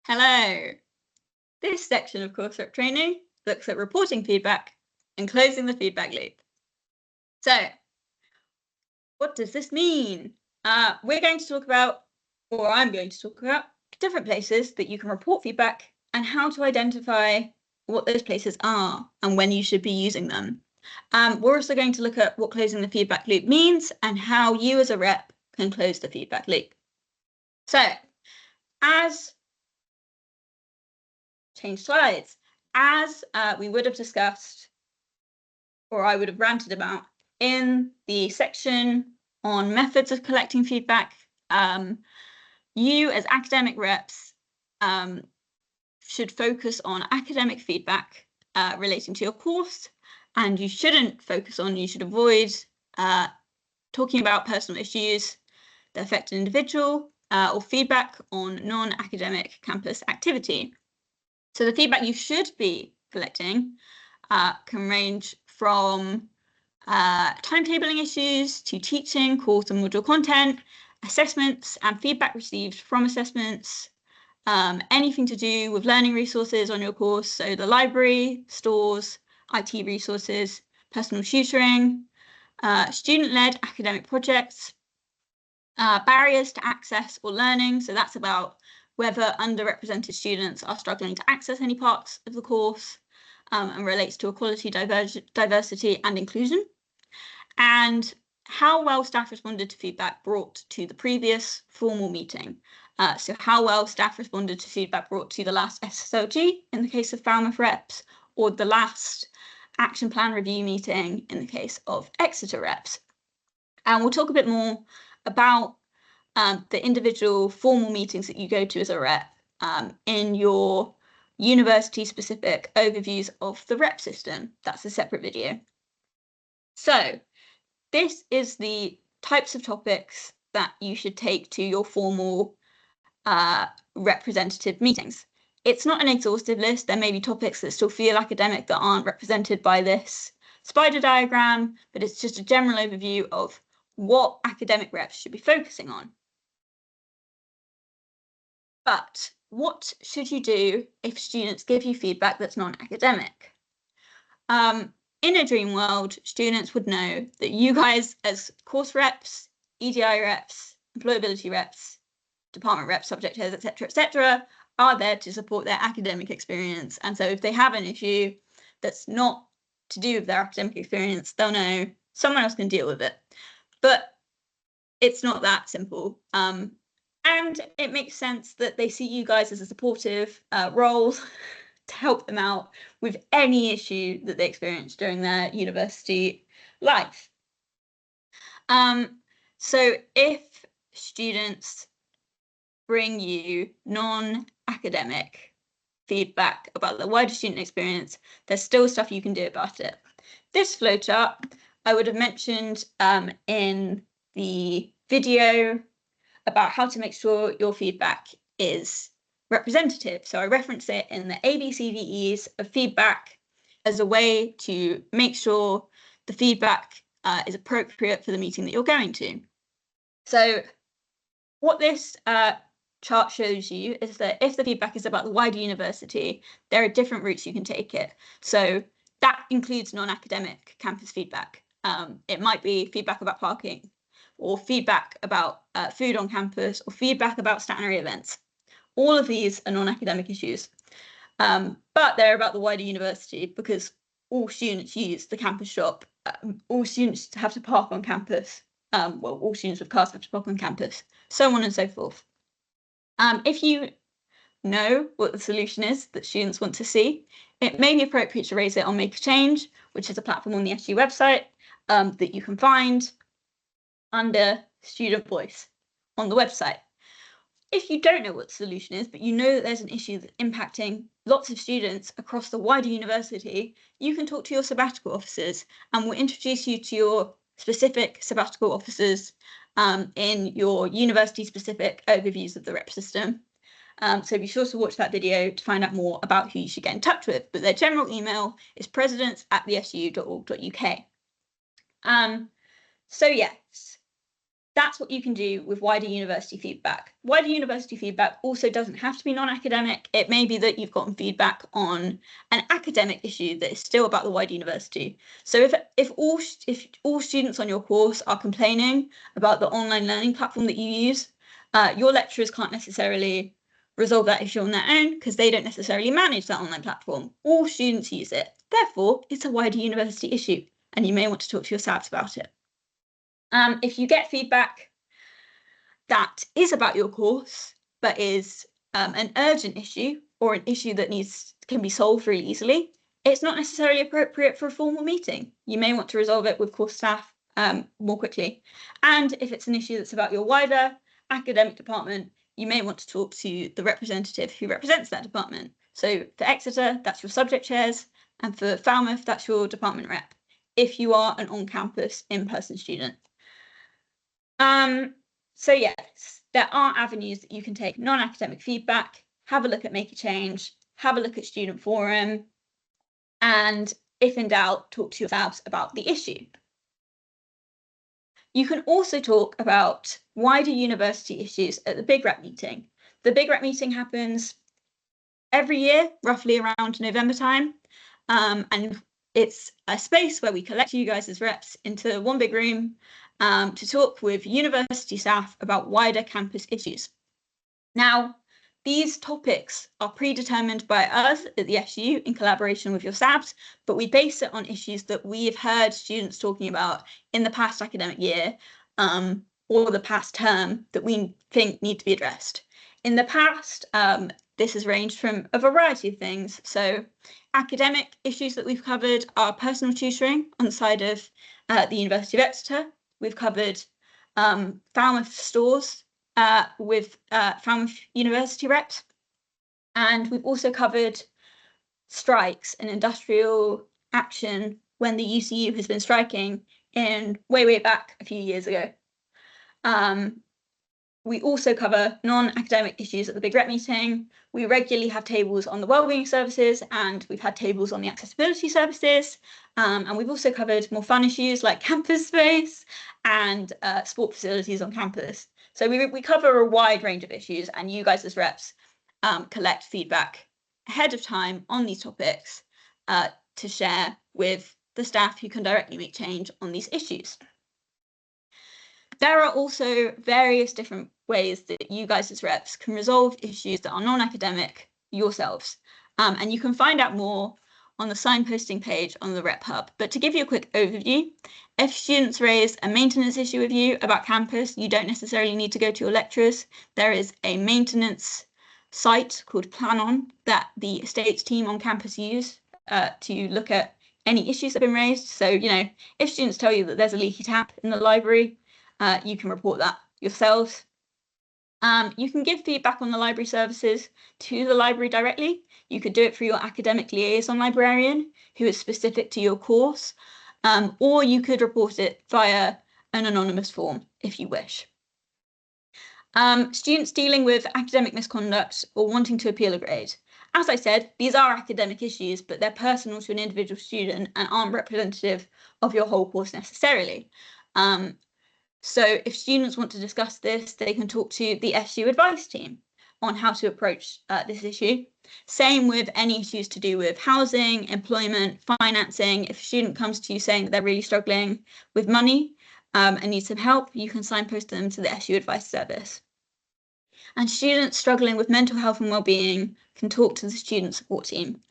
Hello. This section of course rep training looks at reporting feedback and closing the feedback loop. So, what does this mean? We're going to talk about, or I'm going to talk about, different places that you can report feedback and how to identify what those places are and when you should be using them. We're also going to look at what closing the feedback loop means and how you as a rep can close the feedback loop. So, change slides. As we would have discussed, or I would have ranted about in the section on methods of collecting feedback, you as academic reps should focus on academic feedback relating to your course, and you should avoid talking about personal issues that affect an individual or feedback on non-academic campus activity. So the feedback you should be collecting can range from timetabling issues to teaching, course and module content, assessments and feedback received from assessments, anything to do with learning resources on your course, so the library, stores, IT resources, personal tutoring, student-led academic projects, barriers to access or learning, so that's about whether underrepresented students are struggling to access any parts of the course, and relates to equality, diversity and inclusion, and how well staff responded to feedback brought to the previous formal meeting. So how well staff responded to feedback brought to the last SSLG in the case of Falmouth reps, or the last action plan review meeting in the case of Exeter reps. And we'll talk a bit more about the individual formal meetings that you go to as a rep in your university-specific overviews of the rep system. That's a separate video. So this is the types of topics that you should take to your formal representative meetings. It's not an exhaustive list. There may be topics that still feel academic that aren't represented by this spider diagram, but it's just a general overview of what academic reps should be focusing on. But what should you do if students give you feedback that's non-academic? In a dream world, students would know that you guys as course reps, EDI reps, employability reps, department reps, subject heads, etc., are there to support their academic experience. And so if they have an issue that's not to do with their academic experience, they'll know someone else can deal with it. But it's not that simple. And it makes sense that they see you guys as a supportive role to help them out with any issue that they experience during their university life. So if students bring you non-academic feedback about the wider student experience, there's still stuff you can do about it. This flowchart I would have mentioned in the video about how to make sure your feedback is representative. So I reference it in the ABCDEs of feedback as a way to make sure the feedback is appropriate for the meeting that you're going to. So what this chart shows you is that if the feedback is about the wider university, there are different routes you can take it. So that includes non-academic campus feedback. It might be feedback about parking, or feedback about food on campus, or feedback about stationary events. All of these are non-academic issues, but they're about the wider university because all students use the campus shop. All students have to park on campus. Well, all students with cars have to park on campus, so on and so forth. If you know what the solution is that students want to see, it may be appropriate to raise it on Make a Change, which is a platform on the SU website that you can find under Student Voice on the website. If you don't know what the solution is, but you know that there's an issue that's impacting lots of students across the wider university, you can talk to your sabbatical officers, and we'll introduce you to your specific sabbatical officers in your university-specific overviews of the rep system. So be sure to watch that video to find out more about who you should get in touch with. But their general email is presidents@thesu.org.uk. So yes, that's what you can do with wider university feedback. Wider university feedback also doesn't have to be non-academic. It may be that you've gotten feedback on an academic issue that is still about the wider university. So if all students on your course are complaining about the online learning platform that you use, your lecturers can't necessarily resolve that issue on their own because they don't necessarily manage that online platform. All students use it. Therefore, it's a wider university issue, and you may want to talk to your SABs about it. If you get feedback that is about your course, but is an urgent issue or an issue that can be solved really easily, it's not necessarily appropriate for a formal meeting. You may want to resolve it with course staff more quickly. And if it's an issue that's about your wider academic department, you may want to talk to the representative who represents that department. So for Exeter, that's your subject chairs, and for Falmouth, that's your department rep, if you are an on-campus in-person student. So yes, there are avenues that you can take non-academic feedback, have a look at Make a Change, have a look at Student Forum, and if in doubt, talk to your SABs about the issue. You can also talk about wider university issues at the Big Rep meeting. The Big Rep meeting happens every year, roughly around November time, and it's a space where we collect you guys as reps into one big room to talk with university staff about wider campus issues. Now, these topics are predetermined by us at the SU in collaboration with your SABs, but we base it on issues that we have heard students talking about in the past academic year or the past term that we think need to be addressed. In the past, this has ranged from a variety of things. So academic issues that we've covered are personal tutoring on the side of the University of Exeter. We've covered Falmouth stores with Falmouth University reps. And we've also covered strikes and industrial action when the UCU has been striking in way back a few years ago. We also cover non-academic issues at the Big Rep meeting. We regularly have tables on the wellbeing services, and we've had tables on the accessibility services. And we've also covered more fun issues like campus space and sport facilities on campus. So we cover a wide range of issues, and you guys as reps collect feedback ahead of time on these topics to share with the staff who can directly make change on these issues. There are also various different ways that you guys as reps can resolve issues that are non-academic yourselves. And you can find out more on the signposting page on the Rep Hub. But to give you a quick overview, if students raise a maintenance issue with you about campus, you don't necessarily need to go to your lecturers. There is a maintenance site called PlanOn that the estates team on campus use to look at any issues that have been raised. So, if students tell you that there's a leaky tap in the library, you can report that yourselves. You can give feedback on the library services to the library directly. You could do it through your academic liaison librarian, who is specific to your course, or you could report it via an anonymous form if you wish. Students dealing with academic misconduct or wanting to appeal a grade. As I said, these are academic issues, but they're personal to an individual student and aren't representative of your whole course necessarily. So if students want to discuss this, they can talk to the SU advice team on how to approach this issue. Same with any issues to do with housing, employment, financing. If a student comes to you saying that they're really struggling with money and need some help, you can signpost them to the SU advice service. And students struggling with mental health and well-being can talk to the student support team,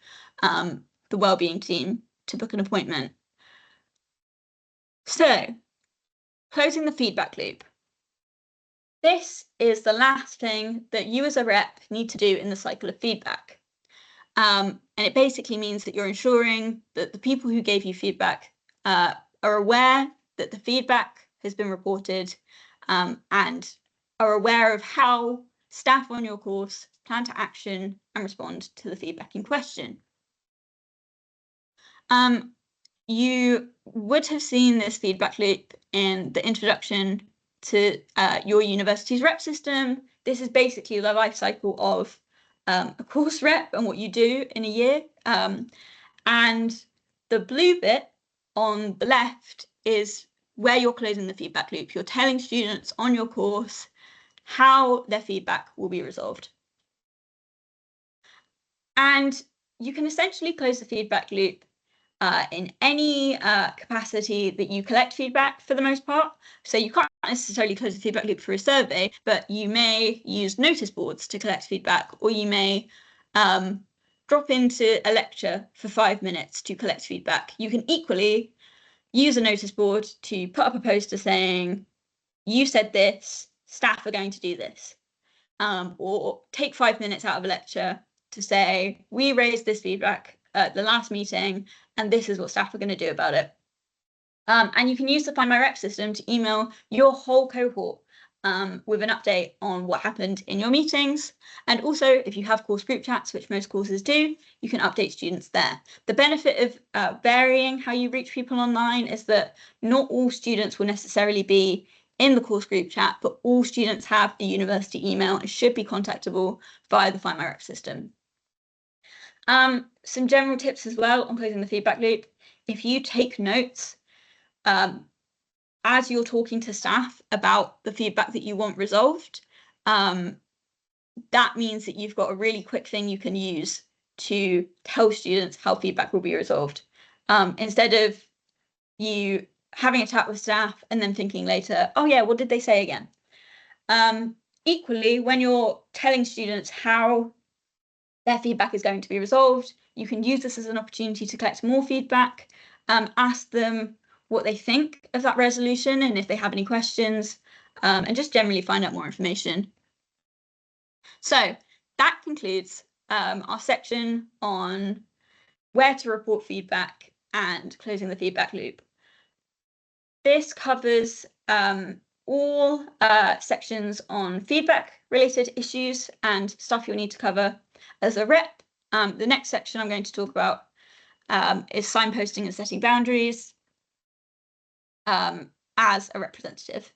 the well-being team, to book an appointment. So, closing the feedback loop. This is the last thing that you as a rep need to do in the cycle of feedback. And it basically means that you're ensuring that the people who gave you feedback are aware that the feedback has been reported and are aware of how staff on your course plan to action and respond to the feedback in question. You would have seen this feedback loop in the introduction to your university's rep system. This is basically the life cycle of a course rep and what you do in a year. And the blue bit on the left is where you're closing the feedback loop. You're telling students on your course how their feedback will be resolved. And you can essentially close the feedback loop in any capacity that you collect feedback for the most part. So you can't necessarily close the feedback loop for a survey, but you may use notice boards to collect feedback, or you may drop into a lecture for 5 minutes to collect feedback. You can equally use a notice board to put up a poster saying, you said this, staff are going to do this. Or take 5 minutes out of a lecture to say, we raised this feedback at the last meeting, and this is what staff are going to do about it. And you can use the Find My Rep system to email your whole cohort with an update on what happened in your meetings. And also, if you have course group chats, which most courses do, you can update students there. The benefit of varying how you reach people online is that not all students will necessarily be in the course group chat, but all students have a university email and should be contactable via the Find My Rep system. Some general tips as well on closing the feedback loop. If you take notes as you're talking to staff about the feedback that you want resolved, that means that you've got a really quick thing you can use to tell students how feedback will be resolved. Instead of you having a chat with staff and then thinking later, oh yeah, what did they say again? Equally, when you're telling students how their feedback is going to be resolved, you can use this as an opportunity to collect more feedback, ask them what they think of that resolution and if they have any questions, and just generally find out more information. So that concludes our section on where to report feedback and closing the feedback loop. This covers all sections on feedback-related issues and stuff you'll need to cover as a rep. The next section I'm going to talk about is signposting and setting boundaries as a representative.